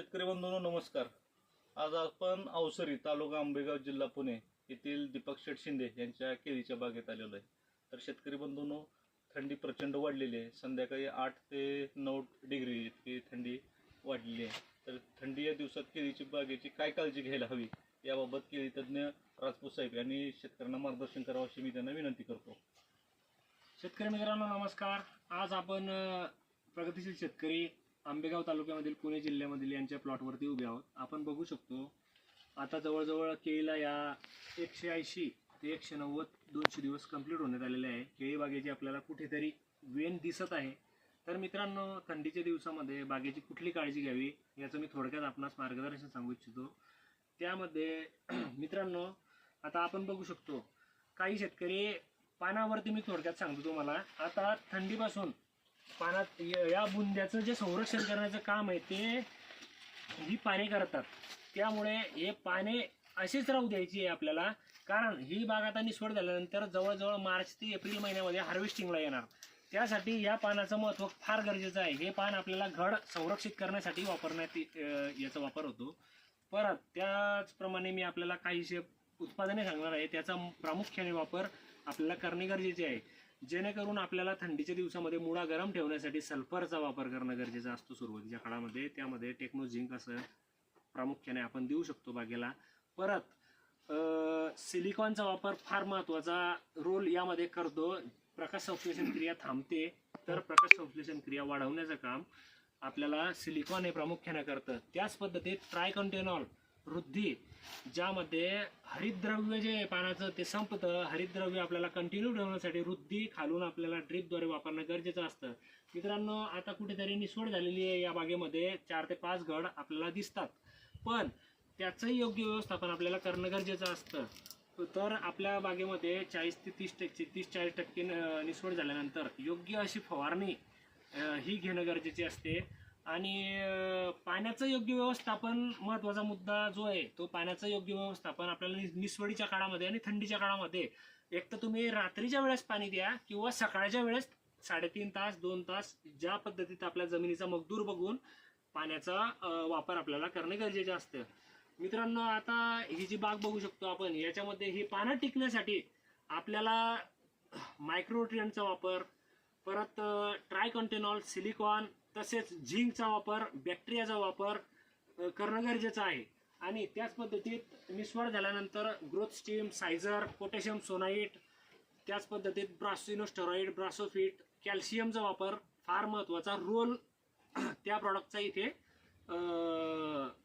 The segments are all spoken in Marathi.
शेतकरी बंधूंनो नमस्कार। आज आपण अवसरी तालुका आंबेगाव जिल्हा पुणे येथील दीपक शेठ शिंदे यांच्या केळीच्या बागेत आलेलो आहे। तर शेतकरी बंधूंनो थंडी प्रचंड वाढलेली आहे। संध्याकाळी 8 ते 9 डिग्री इतकी थंडी वाढलेली आहे। तर थंडी या दिवसात केळीची बागेची काय काळजी घ्यायला हवी याबाबत केळी तज्ञ राजपूत साहेब यांनी शेतकऱ्यांना मार्गदर्शन करावं अशी मी त्यांना विनंती करतो। शेतकरी मित्रांनो नमस्कार। आज आपण प्रगतिशील शेतकरी आंबेगाव तालुक्यामधील पुणे जिल्ह्यामधील यांच्या प्लॉटवरती उभे आहोत। आपण बघू शकतो आता जवळजवळ केळीला या 180 ते 190 200 दिवस कंप्लीट होण्यात आलेले आहे। केळी बागेची आपल्याला कुठेतरी वेन दिसत आहे। तर मित्रांनो थंडीच्या दिवसामध्ये बागेची कुठली काळजी घ्यावी याचं मी थोडक्यात आपणास मार्गदर्शन सांगू इच्छितो। त्यामध्ये मित्रांनो आता आपण बघू शकतो काही शेतकरी पानावरती मी थोडक्यात सांगतो तुम्हाला। आता थंडीपासून पानात या बुंद्याचं जे संरक्षण करण्याचं काम आहे ते ही पाने करतात। त्यामुळे हे पाने अशीच राहू द्यायची आहे आपल्याला, कारण ही बाग आता निसवड झाल्यानंतर जवळजवळ मार्च ते एप्रिल महिन्यामध्ये हार्वेस्टिंगला येणार। त्यासाठी या पानाचं महत्त्व फार गरजेचं आहे। हे पान आपल्याला घड संरक्षित करण्यासाठी वापरण्यात याचा वापर होतो। परत त्याचप्रमाणे मी आपल्याला काहीशे उत्पादने सांगणार आहे, त्याचा प्रामुख्याने वापर आपल्याला करणे गरजेचे आहे। जेणेकरून आपल्याला थंडीच्या दिवसामध्ये मुळा गरम ठेवण्यासाठी सल्फरचा वापर करणं गरजेचं असतो सुरुवातीच्या काळामध्ये। त्यामध्ये टेक्नो झिंक असं प्रामुख्याने आपण देऊ शकतो बागेला। परत सिलिकॉनचा वापर फार महत्त्वाचा रोल यामध्ये करतो। प्रकाश संश्लेषण क्रिया थांबते तर प्रकाश संश्लेषण क्रिया वाढवण्याचं काम आपल्याला सिलिकॉन हे प्रामुख्याने करतं। त्याच पद्धतीत ट्रायकंटेनॉल वृद्धी, ज्यामध्ये हरितद्रव्य जे पानाचं ते संपतं, हरितद्रव्य आपल्याला कंटिन्यू ठेवण्यासाठी वृद्धी खालून आपल्याला ड्रिपद्वारे वापरणं गरजेचं असतं। मित्रांनो आता कुठेतरी निसवड झालेली आहे, या बागेमध्ये 4 ते 5 घड आपल्याला दिसतात, पण त्याचंही योग्य व्यवस्थापन आपल्याला करणं गरजेचं असतं। तर आपल्या बागेमध्ये 40 ते 30-40% निसवड झाल्यानंतर योग्य अशी फवारणी ही घेणं गरजेचे असते। आणि पाण्याचं योग्य व्यवस्थापन महत्त्वाचा मुद्दा जो आहे तो पाण्याचं योग्य व्यवस्थापन आपल्याला निसवडीच्या काळामध्ये आणि थंडीच्या काळामध्ये एक तर तुम्ही रात्रीच्या वेळेस पाणी द्या किंवा सकाळच्या वेळेस 3.5 तास 2 तास ज्या पद्धतीत आपल्या जमिनीचा मजदूर बघून पाण्याचा वापर आपल्याला करणे गरजेचे असतं। मित्रांनो आता ही जी बाग बघू शकतो आपण, याच्यामध्ये ही पानं टिकण्यासाठी आपल्याला मायक्रोन्यूट्रिएंटचा वापर, परत ट्रायकंटेनॉल, सिलिकॉन तसेच झिंकचा वापर, बॅक्टेरियाचा वापर करणं गरजेचं आहे। आणि त्याच पद्धतीत निसवड झाल्यानंतर ग्रोथ स्टीम, सायझर, पोटॅशियम सोनाईट, त्याच पद्धतीत ब्रासिनोस्टेरॉइड, ब्रासोफिट, कॅल्शियमचा वापर फार महत्त्वाचा रोल त्या प्रॉडक्टचा इथे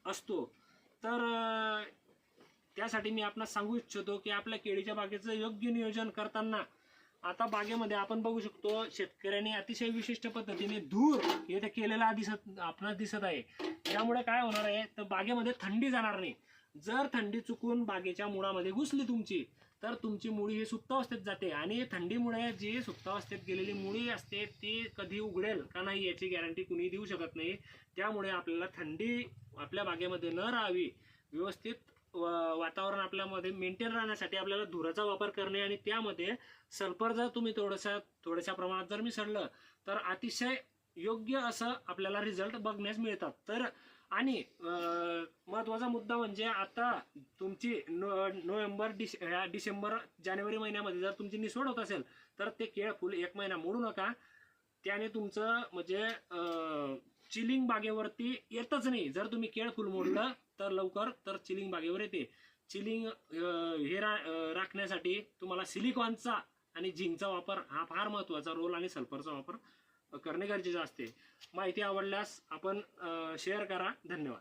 असतो। तर त्यासाठी मी आपणास सांगू इच्छितो की आपल्या केळीच्या बागेचं योग्य नियोजन करताना आता बागेमध्ये आपण बघू शकतो शेतकऱ्यांनी अतिशय विशिष्ट पद्धतीने धूर येथे केलेला आपणास दिसत आहे। त्यामुळे काय होणार आहे तर बागेमध्ये थंडी जाणार नाही। जर थंडी चुकून बागेच्या मुळामध्ये घुसली तुमची, तर तुमची मुळी ही सुप्तावस्थेत जाते आणि थंडीमुळे जी सुप्तावस्थेत गेलेली मुळी असते ती कधी उघडेल का नाही याची गॅरंटी कुणी देऊ शकत नाही। त्यामुळे आपल्याला थंडी आपल्या बागेमध्ये न राहावी, व्यवस्थित वातावरण मेंटेन राहण्यासाठी आपल्याला धुराचा वापर करणे आणि त्यामध्ये सल्फर जर तुम्ही थोड्याशा प्रमाणात जर मिसळलं तर अतिशय योग्य असं आपल्याला रिझल्ट बघण्यास मिळतात। तर आणि महत्त्वाचा मुद्दा म्हणजे आता तुमची डिसेंबर जानेवारी महिन्यामध्ये जर तुमची निसवड होत असेल तर ते केळ फुल 1 महिना मोडू नका। त्याने तुमचं म्हणजे चिलिंग बागेवरती येतच नाही। जर तुम्ही केळ फुल मोडलं तर लवकर तर चिलिंग बागेवर येते। चिलिंग हे राखण्यासाठी तुम्हाला सिलिकॉनचा आणि झिंकचा वापर हा फार महत्त्वाचा रोल आणि सल्फरचा वापर करणे गरजेचे असते। माहिती आवडल्यास आपण शेअर करा। धन्यवाद।